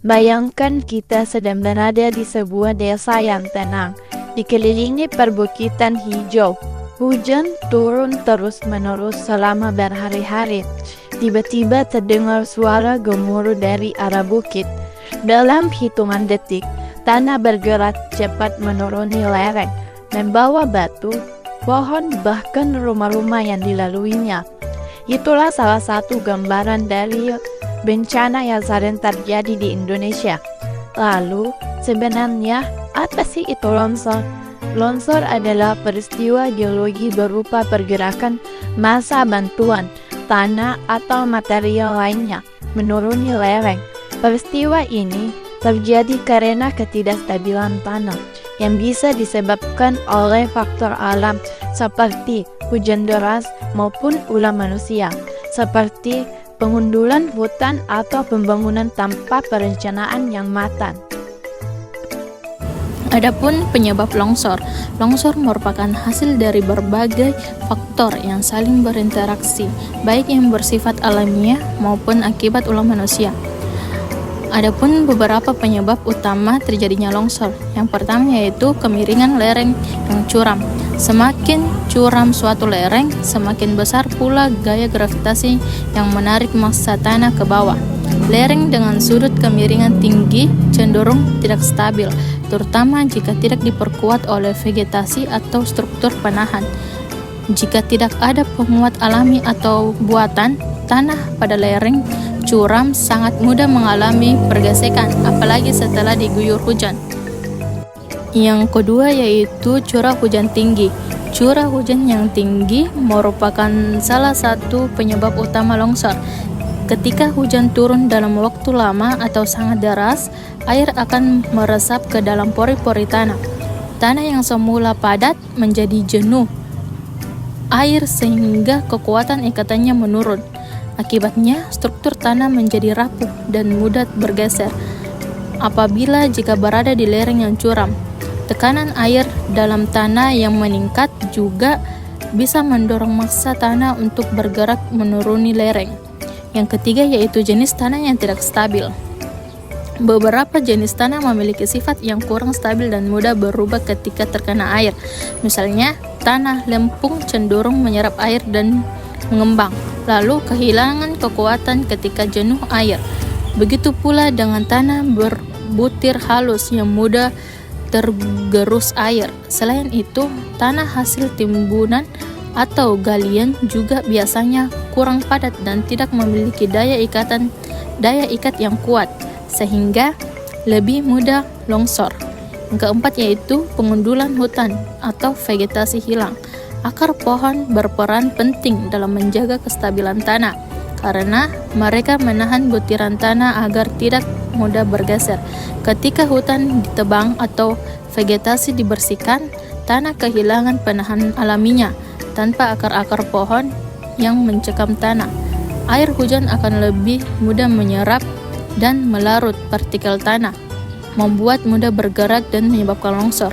Bayangkan kita sedang berada di sebuah desa yang tenang, dikelilingi perbukitan hijau. Hujan turun terus-menerus selama berhari-hari. Tiba-tiba terdengar suara gemuruh dari arah bukit. Dalam hitungan detik, tanah bergerak cepat menuruni lereng, membawa batu, pohon, bahkan rumah-rumah yang dilaluinya. Itulah salah satu gambaran dari bencana yang sering terjadi di Indonesia. Lalu, sebenarnya apa sih itu longsor? Longsor adalah peristiwa geologi berupa pergerakan massa bantuan, tanah atau material lainnya menuruni lereng. Peristiwa ini terjadi karena ketidakstabilan tanah yang bisa disebabkan oleh faktor alam seperti hujan deras maupun ulah manusia, seperti pengundulan hutan atau pembangunan tanpa perencanaan yang matang. Adapun penyebab longsor. Longsor merupakan hasil dari berbagai faktor yang saling berinteraksi, baik yang bersifat alamiah maupun akibat ulah manusia. Adapun beberapa penyebab utama terjadinya longsor. Yang pertama yaitu kemiringan lereng yang curam. Semakin curam suatu lereng, semakin besar pula gaya gravitasi yang menarik massa tanah ke bawah. Lereng dengan sudut kemiringan tinggi cenderung tidak stabil, terutama jika tidak diperkuat oleh vegetasi atau struktur penahan. Jika tidak ada penguat alami atau buatan, tanah pada lereng curam sangat mudah mengalami pergesekan, apalagi setelah diguyur hujan. Yang kedua yaitu curah hujan tinggi. Curah hujan yang tinggi merupakan salah satu penyebab utama longsor. Ketika hujan turun dalam waktu lama atau sangat deras, air akan meresap ke dalam pori-pori tanah. Tanah yang semula padat menjadi jenuh air sehingga kekuatan ikatannya menurun. Akibatnya, struktur tanah menjadi rapuh dan mudah bergeser. Apabila jika berada di lereng yang curam, tekanan air dalam tanah yang meningkat juga bisa mendorong massa tanah untuk bergerak menuruni lereng. Yang ketiga yaitu jenis tanah yang tidak stabil. Beberapa jenis tanah memiliki sifat yang kurang stabil dan mudah berubah ketika terkena air. Misalnya, tanah lempung cenderung menyerap air dan mengembang, lalu kehilangan kekuatan ketika jenuh air. Begitu pula dengan tanah berbutir halus yang mudah tergerus air. Selain itu, tanah hasil timbunan atau galian juga biasanya kurang padat dan tidak memiliki daya ikat yang kuat, sehingga lebih mudah longsor. Yang keempat yaitu pengundulan hutan atau vegetasi hilang. Akar pohon berperan penting dalam menjaga kestabilan tanah karena mereka menahan butiran tanah agar tidak mudah bergeser. Ketika hutan ditebang atau vegetasi dibersihkan, tanah kehilangan penahan alaminya. Tanpa akar-akar pohon yang mencekam tanah, air hujan akan lebih mudah menyerap dan melarut partikel tanah, membuat mudah bergerak dan menyebabkan longsor.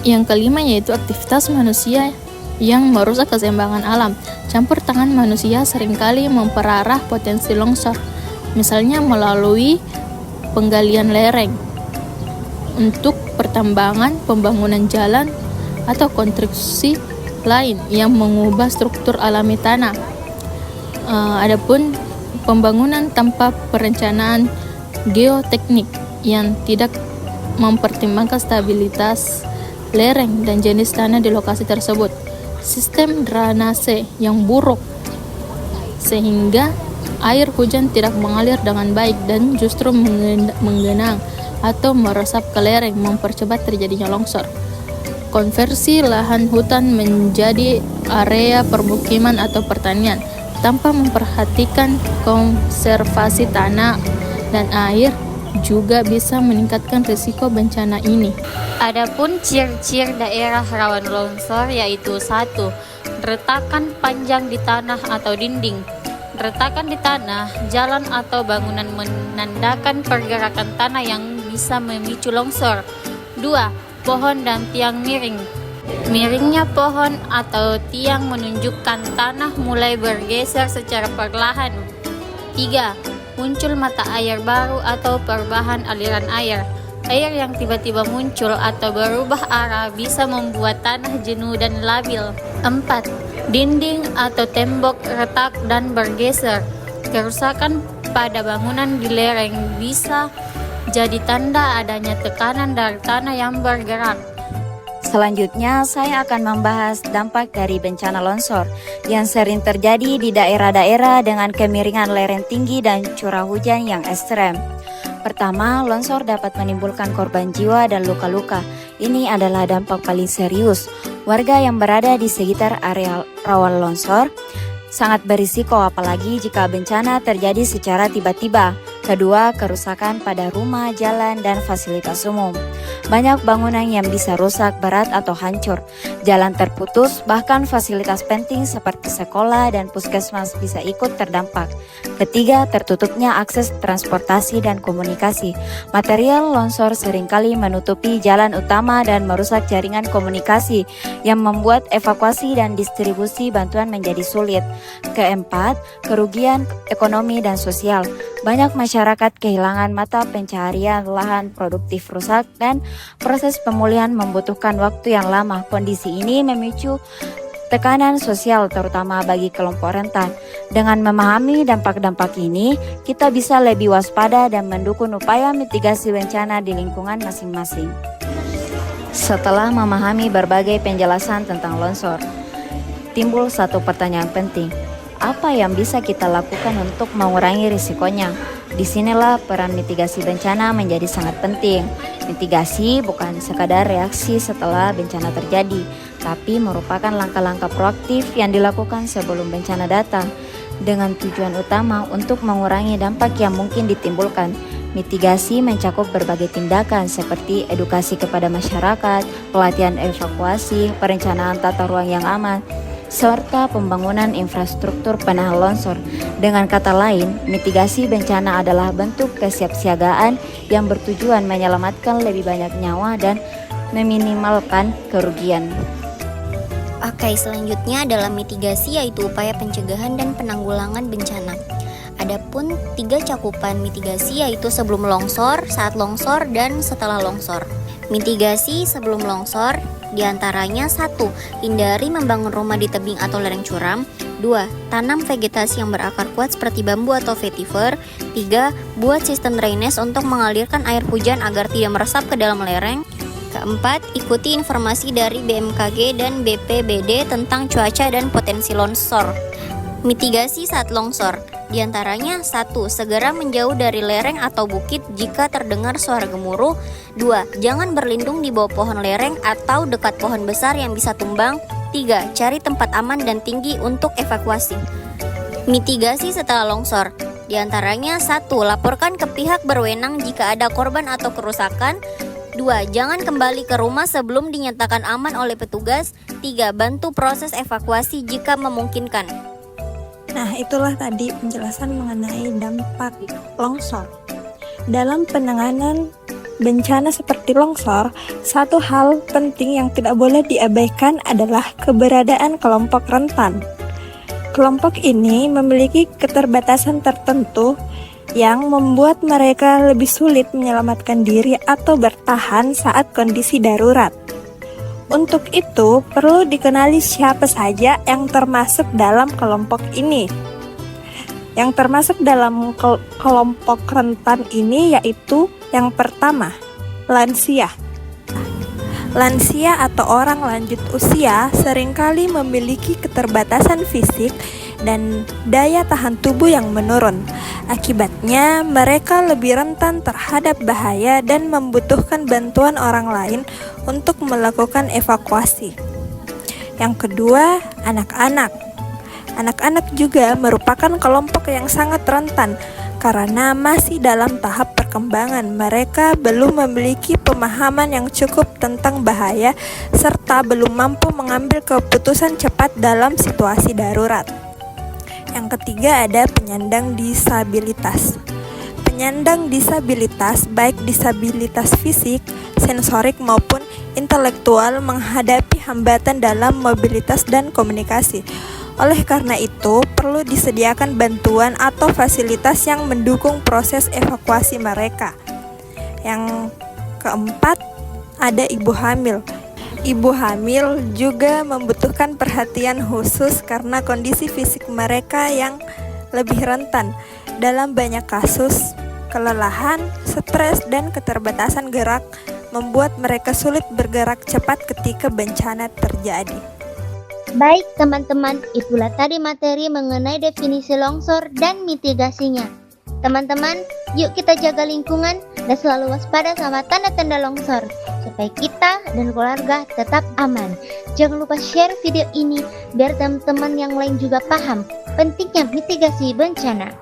Yang kelima yaitu aktivitas manusia yang merusak keseimbangan alam. Campur tangan manusia seringkali memperarah potensi longsor, misalnya melalui penggalian lereng untuk pertambangan, pembangunan jalan, atau konstruksi lain yang mengubah struktur alami tanah. Adapun pembangunan tanpa perencanaan geoteknik yang tidak mempertimbangkan stabilitas lereng dan jenis tanah di lokasi tersebut, sistem drainase yang buruk sehingga air hujan tidak mengalir dengan baik dan justru menggenang atau meresap ke lereng, mempercepat terjadinya longsor. Konversi lahan hutan menjadi area permukiman atau pertanian tanpa memperhatikan konservasi tanah dan air juga bisa meningkatkan risiko bencana ini. Adapun ciri-ciri daerah rawan longsor yaitu 1. Retakan panjang di tanah atau dinding. Retakan di tanah, jalan atau bangunan menandakan pergerakan tanah yang bisa memicu longsor. 2. Pohon dan tiang miring. Miringnya pohon atau tiang menunjukkan tanah mulai bergeser secara perlahan. 3. muncul mata air baru atau perubahan aliran air. Air yang tiba-tiba muncul atau berubah arah bisa membuat tanah jenuh dan labil. 4. Dinding atau tembok retak dan bergeser. Kerusakan pada bangunan di lereng bisa jadi tanda adanya tekanan dari tanah yang bergerak. Selanjutnya, saya akan membahas dampak dari bencana longsor yang sering terjadi di daerah-daerah dengan kemiringan lereng tinggi dan curah hujan yang ekstrem. Pertama, longsor dapat menimbulkan korban jiwa dan luka-luka. Ini adalah dampak paling serius. Warga yang berada di sekitar area rawan longsor sangat berisiko, apalagi jika bencana terjadi secara tiba-tiba. Kedua, kerusakan pada rumah, jalan, dan fasilitas umum. Banyak bangunan yang bisa rusak berat atau hancur. Jalan terputus, bahkan fasilitas penting seperti sekolah dan puskesmas bisa ikut terdampak. Ketiga, tertutupnya akses transportasi dan komunikasi. Material longsor seringkali menutupi jalan utama dan merusak jaringan komunikasi yang membuat evakuasi dan distribusi bantuan menjadi sulit. Keempat, kerugian ekonomi dan sosial. Banyak masyarakat kehilangan mata pencaharian, lahan produktif rusak, dan proses pemulihan membutuhkan waktu yang lama. Kondisi ini memicu tekanan sosial terutama bagi kelompok rentan. Dengan memahami dampak-dampak ini, kita bisa lebih waspada dan mendukung upaya mitigasi bencana di lingkungan masing-masing. Setelah memahami berbagai penjelasan tentang longsor, timbul satu pertanyaan penting. Apa yang bisa kita lakukan untuk mengurangi risikonya? Disinilah peran mitigasi bencana menjadi sangat penting. Mitigasi bukan sekadar reaksi setelah bencana terjadi, tapi merupakan langkah-langkah proaktif yang dilakukan sebelum bencana datang, dengan tujuan utama untuk mengurangi dampak yang mungkin ditimbulkan. Mitigasi mencakup berbagai tindakan seperti edukasi kepada masyarakat, pelatihan evakuasi, perencanaan tata ruang yang aman, serta pembangunan infrastruktur penahan longsor. Dengan kata lain, mitigasi bencana adalah bentuk kesiapsiagaan yang bertujuan menyelamatkan lebih banyak nyawa dan meminimalkan kerugian. Oke, selanjutnya adalah mitigasi, yaitu upaya pencegahan dan penanggulangan bencana. Adapun 3 cakupan mitigasi, yaitu sebelum longsor, saat longsor, dan setelah longsor. Mitigasi sebelum longsor diantaranya 1. Hindari membangun rumah di tebing atau lereng curam. 2. Tanam vegetasi yang berakar kuat seperti bambu atau vetiver. 3. Buat sistem drainase untuk mengalirkan air hujan agar tidak meresap ke dalam lereng. Keempat, ikuti informasi dari BMKG dan BPBD tentang cuaca dan potensi longsor. Mitigasi saat longsor diantaranya 1. Segera menjauh dari lereng atau bukit jika terdengar suara gemuruh. 2. Jangan berlindung di bawah pohon lereng atau dekat pohon besar yang bisa tumbang. 3. Cari tempat aman dan tinggi untuk evakuasi. Mitigasi setelah longsor diantaranya 1. Laporkan ke pihak berwenang jika ada korban atau kerusakan. 2. Jangan kembali ke rumah sebelum dinyatakan aman oleh petugas. 3. Bantu proses evakuasi jika memungkinkan. Nah, itulah tadi penjelasan mengenai dampak longsor. Dalam penanganan bencana seperti longsor, satu hal penting yang tidak boleh diabaikan adalah keberadaan kelompok rentan. Kelompok ini memiliki keterbatasan tertentu yang membuat mereka lebih sulit menyelamatkan diri atau bertahan saat kondisi darurat. Untuk itu, perlu dikenali siapa saja yang termasuk dalam kelompok ini. Yang termasuk dalam kelompok rentan ini yaitu yang pertama, lansia. Lansia atau orang lanjut usia seringkali memiliki keterbatasan fisik dan daya tahan tubuh yang menurun. Akibatnya, mereka lebih rentan terhadap bahaya dan membutuhkan bantuan orang lain untuk melakukan evakuasi. Yang kedua, anak-anak. Anak-anak juga merupakan kelompok yang sangat rentan karena masih dalam tahap perkembangan. Mereka belum memiliki pemahaman yang cukup tentang bahaya serta belum mampu mengambil keputusan cepat dalam situasi darurat. Yang ketiga ada penyandang disabilitas. Penyandang disabilitas, baik disabilitas fisik, sensorik maupun intelektual, menghadapi hambatan dalam mobilitas dan komunikasi. Oleh karena itu, perlu disediakan bantuan atau fasilitas yang mendukung proses evakuasi mereka. Yang keempat, ada ibu hamil. Ibu hamil juga membutuhkan perhatian khusus karena kondisi fisik mereka yang lebih rentan. Dalam banyak kasus, kelelahan, stres, dan keterbatasan gerak membuat mereka sulit bergerak cepat ketika bencana terjadi. Baik teman-teman, itulah tadi materi mengenai definisi longsor dan mitigasinya. Teman-teman, yuk kita jaga lingkungan dan selalu waspada sama tanda-tanda longsor supaya kita dan keluarga tetap aman. Jangan lupa share video ini biar teman-teman yang lain juga paham pentingnya mitigasi bencana.